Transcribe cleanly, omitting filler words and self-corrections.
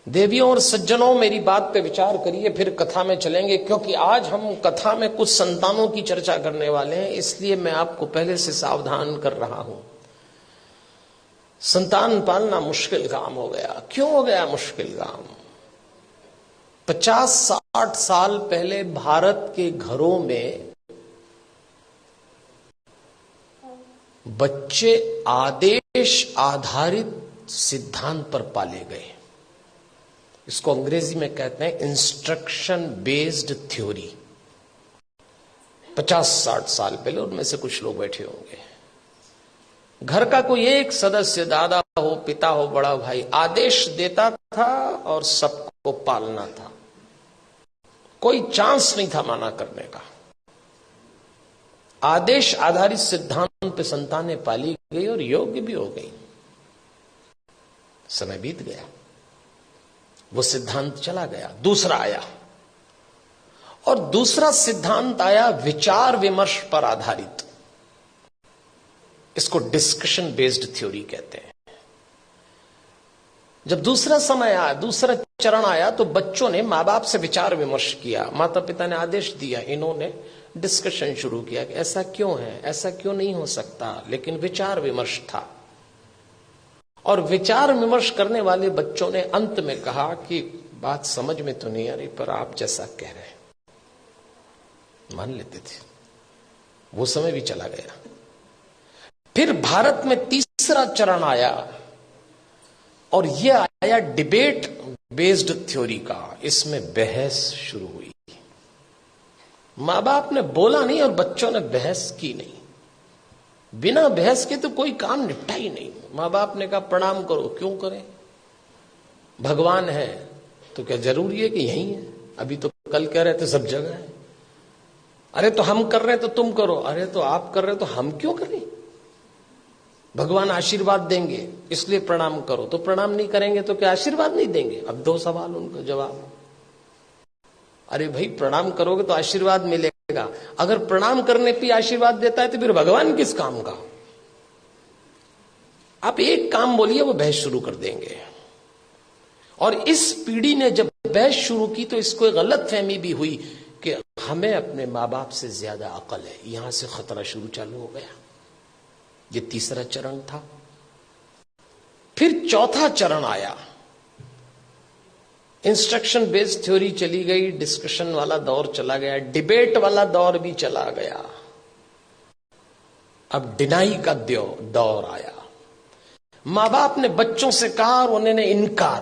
देवियों और सज्जनों, मेरी बात पे विचार करिए, फिर कथा में चलेंगे, क्योंकि आज हम कथा में कुछ संतानों की चर्चा करने वाले हैं, इसलिए मैं आपको पहले से सावधान कर रहा हूं। संतान पालना मुश्किल काम हो गया। क्यों हो गया मुश्किल काम? 50-60 साल पहले भारत के घरों में बच्चे आदेश आधारित सिद्धांत पर पाले गए। इसको अंग्रेजी में कहते हैं इंस्ट्रक्शन बेस्ड थ्योरी। 50-60 साल पहले, उनमें से कुछ लोग बैठे होंगे, घर का कोई एक सदस्य, दादा हो, पिता हो, बड़ा भाई, आदेश देता था और सबको पालना था। कोई चांस नहीं था माना करने का। आदेश आधारित सिद्धांत पे संतानें पाली गई और योग्य भी हो गई। समय बीत गया, वो सिद्धांत चला गया, दूसरा आया, और दूसरा सिद्धांत आया विचार विमर्श पर आधारित। इसको डिस्कशन बेस्ड थ्योरी कहते हैं। जब दूसरा समय आया, दूसरा चरण आया, तो बच्चों ने मां बाप से विचार विमर्श किया। माता पिता ने आदेश दिया, इन्होंने डिस्कशन शुरू किया कि ऐसा क्यों है, ऐसा क्यों नहीं हो सकता, लेकिन विचार विमर्श था। और विचार विमर्श करने वाले बच्चों ने अंत में कहा कि बात समझ में तो नहीं आ रही, पर आप जैसा कह रहे हैं मान लेते थे। वो समय भी चला गया। फिर भारत में तीसरा चरण आया, और यह आया डिबेट बेस्ड थ्योरी का। इसमें बहस शुरू हुई। मां बाप ने बोला नहीं और बच्चों ने बहस की नहीं। बिना बहस के तो कोई काम निपटा ही नहीं। मां बाप ने कहा प्रणाम करो, क्यों करें? भगवान है तो क्या जरूरी है कि यही है? अभी तो कल कह रहे थे सब जगह है। अरे तो हम कर रहे हैं तो तुम करो। अरे तो आप कर रहे हो तो हम क्यों करें? भगवान आशीर्वाद देंगे इसलिए प्रणाम करो। तो प्रणाम नहीं करेंगे तो क्या आशीर्वाद नहीं देंगे? अब 2 सवाल उनका जवाब। अरे भाई, प्रणाम करोगे तो आशीर्वाद मिलेगा। अगर प्रणाम करने पे आशीर्वाद देता है तो फिर भगवान किस काम का? आप एक काम बोलिए, वो बहस शुरू कर देंगे। और इस पीढ़ी ने जब बहस शुरू की तो इसको एक गलत फहमी भी हुई कि हमें अपने मां बाप से ज्यादा अकल है। यहां से खतरा शुरू चालू हो गया। ये तीसरा चरण था। फिर चौथा चरण आया। इंस्ट्रक्शन बेस्ड थ्योरी चली गई, डिस्कशन वाला दौर चला गया, डिबेट वाला दौर भी चला गया। अब डिनाई का दौर आया। मां बाप ने बच्चों से कहा और उन्होंने इनकार